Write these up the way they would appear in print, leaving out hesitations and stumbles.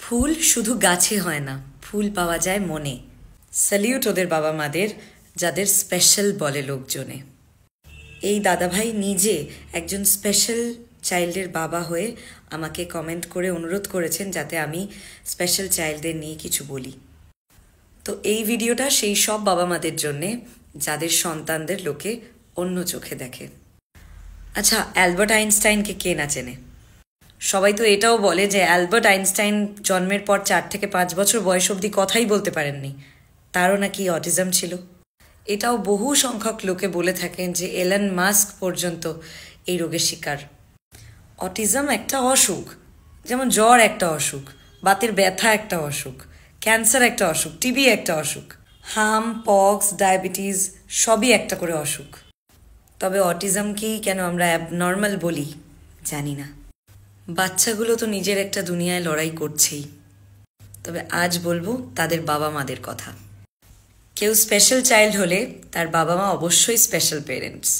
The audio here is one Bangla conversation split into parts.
ফুল শুধু গাছে হয় না, ফুল পাওয়া যায় মনে। স্যালিউট ওদের বাবা মাদের, যাদের স্পেশাল বলে লোকজনে। এই দাদাভাই নিজে একজন স্পেশাল চাইল্ডের বাবা হয়ে আমাকে কমেন্ট করে অনুরোধ করেছেন যাতে আমি স্পেশাল চাইল্ডদের নিয়ে কিছু বলি। তো এই ভিডিওটা সেই সব বাবা মাদের জন্যে যাদের সন্তানদের লোকে অন্য চোখে দেখে। আচ্ছা, অ্যালবার্ট আইনস্টাইনকে কে না চেনে? সবাই তো এটাও বলে যে অ্যালবার্ট আইনস্টাইন জন্মের পর 4 থেকে 5 বছর বয়স অবধি কথাই বলতে পারেননি, তারও নাকি অটিজম ছিল। এটাও বহু সংখ্যক লোকে বলে থাকেন যে এলন মাস্ক পর্যন্ত এই রোগের শিকার। অটিজম একটা অসুখ, যেমন জ্বর একটা অসুখ, বাতের ব্যথা একটা অসুখ, ক্যান্সার একটা অসুখ, টিবি একটা অসুখ, হাম, পক্স, ডায়াবেটিস সবই একটা করে অসুখ। তবে অটিজমকেই কেন আমরা অ্যাবনর্মাল বলি জানি না। বাচ্চাগুলো তো নিজের একটা দুনিয়ায় লড়াই করছেই। তবে আজ বলবো তাদের বাবা মাদের কথা। কেউ স্পেশাল চাইল্ড হলে তার বাবা মা অবশ্যই স্পেশাল পেরেন্টস।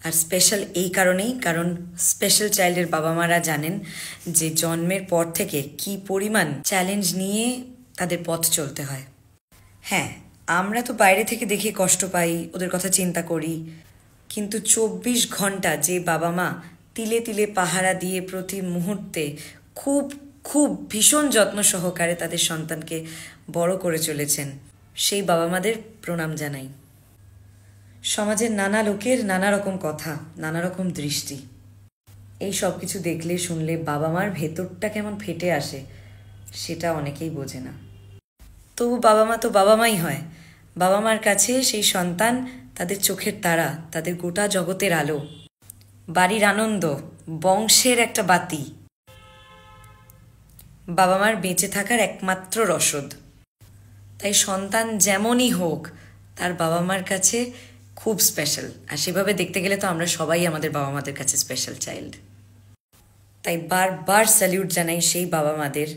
আর স্পেশাল এই কারণেই কারণ স্পেশাল চাইল্ডের বাবা মারা জানেন যে জন্মের পর থেকে কি পরিমাণ চ্যালেঞ্জ নিয়ে তাদের পথ চলতে হয়। হ্যাঁ, আমরা তো বাইরে থেকে দেখে কষ্ট পাই, ওদের কথা চিন্তা করি, কিন্তু 24 ঘন্টা যে বাবা মা তিলে তিলে পাহারা দিয়ে প্রতি মুহূর্তে খুব খুব ভীষণ যত্ন সহকারে তাদের সন্তানকে বড় করে চলেছেন, সেই বাবা মাদের প্রণাম জানাই। সমাজের নানা লোকের নানা রকম কথা, নানা রকম দৃষ্টি, এই সব কিছু দেখলে শুনলে বাবা মার ভেতরটা কেমন ফেটে আসে সেটা অনেকেই বোঝে না। তবু বাবা মা তো বাবা মাই হয়। বাবা মার কাছে সেই সন্তান তাদের চোখের তারা, তাদের গোটা জগতের আলো, বাড়ির আনন্দ, বংশের একটা বাতি, বাবা মার বেঁচে থাকার একমাত্র রসদ। তাই সন্তান যেমনই হোক তার বাবা মার কাছে খুব স্পেশাল। আর সেভাবে দেখতে গেলে তো আমরা সবাই আমাদের বাবা মাদের কাছে স্পেশাল চাইল্ড। তাই বারবার স্যালিউট জানাই সেই বাবা মাদের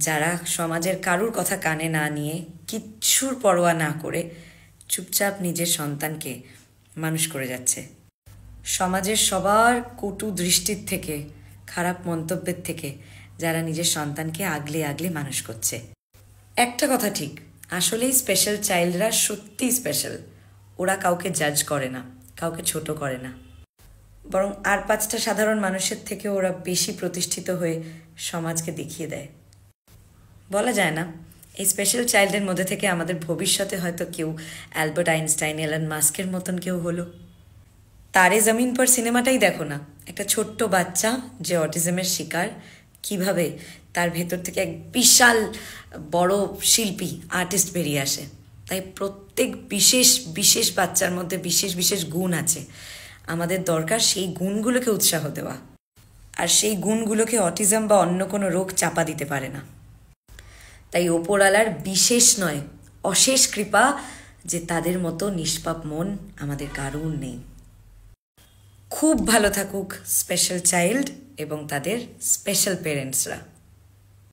যারা সমাজের কারুর কথা কানে না নিয়ে, কিচ্ছুর পরোয়া না করে চুপচাপ নিজের সন্তানকে মানুষ করে যাচ্ছে। সমাজের সবার কটু দৃষ্টির থেকে, খারাপ মন্তব্যের থেকে যারা নিজের সন্তানকে আগলে আগলে মানুষ করছে। একটা কথা ঠিক, আসলেই স্পেশাল চাইল্ডরা সত্যিই স্পেশাল। ওরা কাউকে জাজ করে না, কাউকে ছোট করে না, বরং আর 5টা সাধারণ মানুষের থেকে ওরা বেশি প্রতিষ্ঠিত হয়ে সমাজকে দেখিয়ে দেয়। বলা যায় না, এই স্পেশাল চাইল্ডের মধ্যে থেকে আমাদের ভবিষ্যতে হয়তো কেউ অ্যালবার্ট আইনস্টাইন, এলন মাস্কের মতন কেউ হলো। তারে জমিন পর সিনেমাটাই দেখো না, একটা ছোট্ট বাচ্চা যে অটিজমের শিকার, কিভাবে তার ভেতর থেকে এক বিশাল বড় শিল্পী, আর্টিস্ট বেরিয়ে আসে। তাই প্রত্যেক বিশেষ বিশেষ বাচ্চার মধ্যে বিশেষ বিশেষ গুণ আছে। আমাদের দরকার সেই গুণগুলোকে উৎসাহ দেওয়া, আর সেই গুণগুলোকে অটিজম বা অন্য কোনো রোগ চাপা দিতে পারে না। তাই ওপরওয়ালার বিশেষ নয়, অশেষ কৃপা যে তাদের মতো নিষ্পাপ মন আমাদের কারুর নেই। খুব ভালো থাকুক স্পেশাল চাইল্ড এবং তাদের স্পেশাল পেরেন্টসরা।